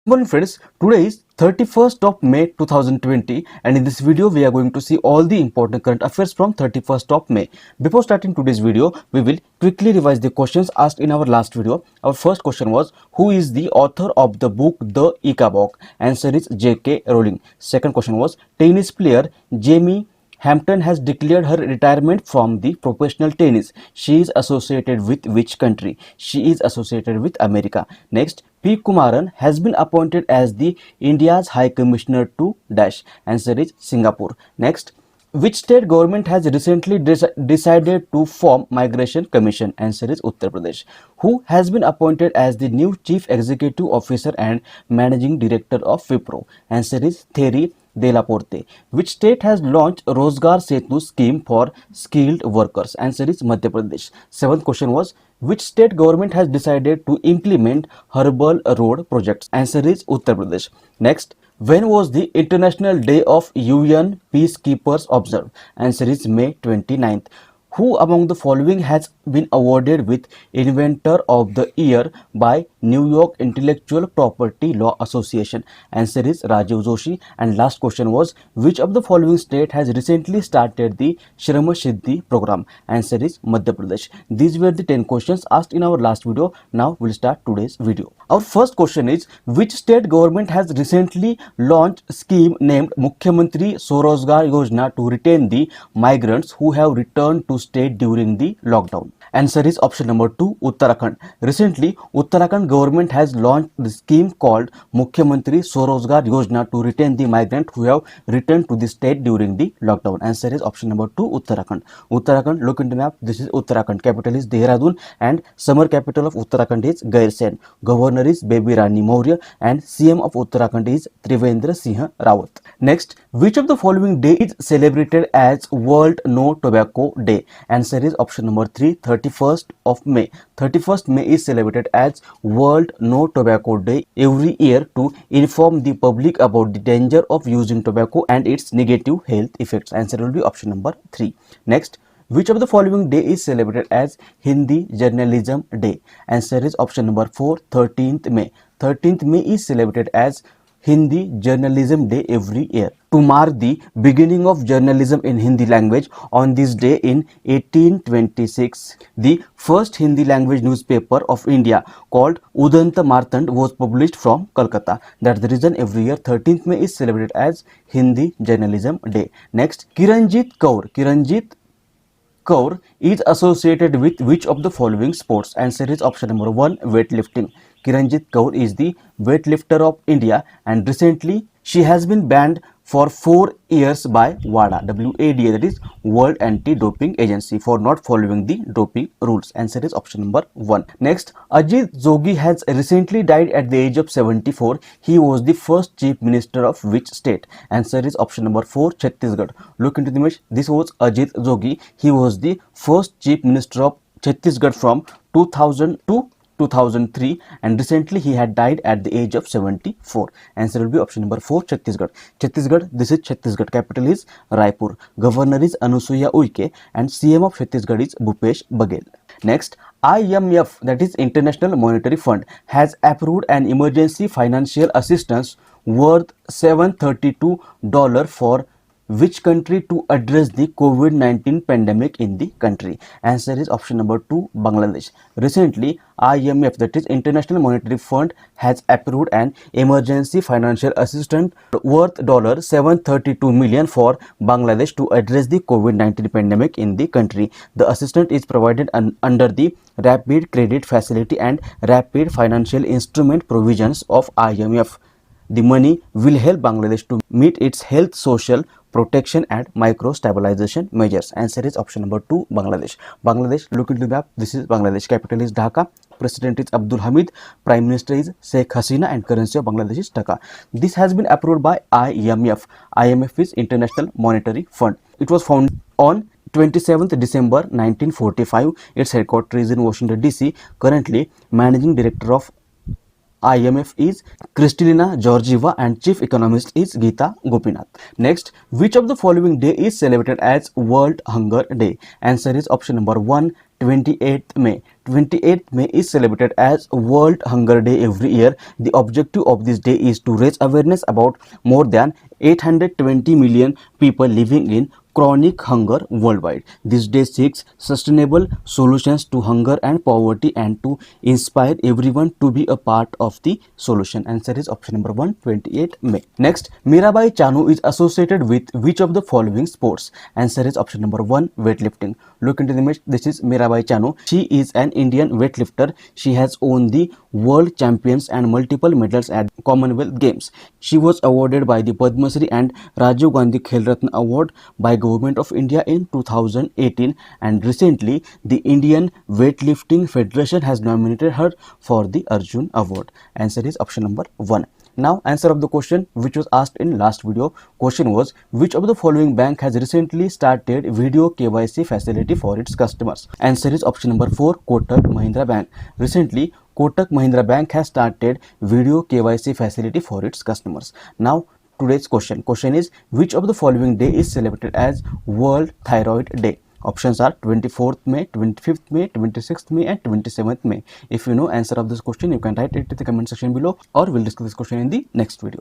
Morning friends, today is 31st of May 2020 and in this video we are going to see all the important current affairs from 31st of May. Before starting today's video, we will quickly revise the questions asked in our last video. Our first question was, who is the author of the book The Ikabok? Answer is J.K. Rowling. Second question was, tennis player Jamie Hampton has declared her retirement from the professional tennis. She is associated with which country? She is associated with America. Next, P. Kumaran has been appointed as the India's High Commissioner to Dash. Answer is Singapore. Next, which state government has recently decided to form Migration Commission? Answer is Uttar Pradesh. Who has been appointed as the new Chief Executive Officer and Managing Director of Wipro? Answer is Thierry Delaporte. Which state has launched Rozgar Setu scheme for skilled workers? Answer is Madhya Pradesh. Seventh question was, which state government has decided to implement Herbal Road projects? Answer is Uttar Pradesh. Next, when was the International Day of UN Peacekeepers observed? Answer is May 29th. Who among the following has been awarded with Inventor of the Year by New York Intellectual Property Law Association? Answer is Rajiv Joshi. And last question was, which of the following state has recently started the Shrama Siddhi program? Answer is Madhya Pradesh. These were the 10 questions asked in our last video. Now we'll start today's video. Our first question is, which state government has recently launched a scheme named Mukhyamantri Swarozgar Yojana to retain the migrants who have returned to state during the lockdown? Answer is option number 2, Uttarakhand. Recently, Uttarakhand government has launched the scheme called Mukhyamantri Swarozgar Yojana to retain the migrants who have returned to the state during the lockdown. Answer is option number 2, Uttarakhand. Uttarakhand, look into the map. This is Uttarakhand. Capital is Dehradun and summer capital of Uttarakhand is Gairsen. Governor is Baby Rani Maurya and CM of Uttarakhand is Trivendra Singh Rawat. Next, which of the following day is celebrated as World No Tobacco Day? Answer is option number 3, 31st of May. 31st May is celebrated as World No Tobacco Day every year to inform the public about the danger of using tobacco and its negative health effects. Answer will be option number 3. Next, which of the following day is celebrated as Hindi Journalism Day? Answer is option number 4, 13th May. 13th May is celebrated as Hindi Journalism Day every year. To mark the beginning of journalism in Hindi language, on this day in 1826, the first Hindi language newspaper of India called Udanta Martand was published from Calcutta. That's the reason every year 13th May is celebrated as Hindi Journalism Day. Next, Kiranjit Kaur is associated with which of the following sports? Answer is option number 1, weightlifting. Kiranjit Kaur is the weightlifter of India and recently she has been banned for 4 years by WADA, WADA, that is World Anti-Doping Agency, for not following the doping rules. Answer is option number 1. Next, Ajit Jogi has recently died at the age of 74. He was the first chief minister of which state? Answer is option number 4, Chhattisgarh. Look into the image. This was Ajit Jogi. He was the first chief minister of Chhattisgarh from 2000 to 2003 and recently he had died at the age of 74. Answer will be option number 4, Chhattisgarh. Chhattisgarh, this is Chhattisgarh. Capital is Raipur. Governor is Anusuya Uike and CM of Chhattisgarh is Bhupesh Baghel. Next, IMF, that is International Monetary Fund, has approved an emergency financial assistance worth $732 for which country to address the COVID-19 pandemic in the country? Answer is option number 2, Bangladesh. Recently, IMF, that is International Monetary Fund, has approved an emergency financial assistance worth $732 million for Bangladesh to address the COVID-19 pandemic in the country. The assistance is provided under the Rapid Credit Facility and Rapid Financial Instrument provisions of IMF. The money will help Bangladesh to meet its health, social protection and micro stabilization measures. Answer is option number 2, Bangladesh. Bangladesh, look into the map. This is Bangladesh. Capital is Dhaka. President is Abdul Hamid. Prime Minister is Sheikh Hasina and currency of Bangladesh is Taka. This has been approved by IMF. IMF is International Monetary Fund. It was founded on 27th December 1945. Its headquarters is in Washington DC. Currently, Managing Director of IMF is Kristalina Georgieva and Chief Economist is Geeta Gopinath. Next, which of the following day is celebrated as World Hunger Day? Answer is option number 1, 28th May. 28th May is celebrated as World Hunger Day every year. The objective of this day is to raise awareness about more than 820 million people living in chronic hunger worldwide. This day seeks sustainable solutions to hunger and poverty and to inspire everyone to be a part of the solution. Answer is option number 1, 28 May. Next, Mirabai Chanu is associated with which of the following sports? Answer is option number 1, weightlifting. Look into the image. This is Mirabai Chanu. She is an Indian weightlifter. She has won the world champions and multiple medals at Commonwealth Games. She was awarded by the Padma Shri and Rajiv Gandhi Khel Ratna Award by Government of India in 2018, and recently the Indian Weightlifting Federation has nominated her for the Arjun Award. Answer is option number 1. Now, answer of the question which was asked in last video. Question was, which of the following bank has recently started video KYC facility for its customers? Answer is option number 4, Kotak Mahindra Bank. Recently, Kotak Mahindra Bank has started video KYC facility for its customers. Now, today's question is, which of the following day is celebrated as World Thyroid Day? Options are 24th May, 25th May, 26th May and 27th May. If you know answer of this question, you can write it in the comment section below, or we'll discuss this question in the next video.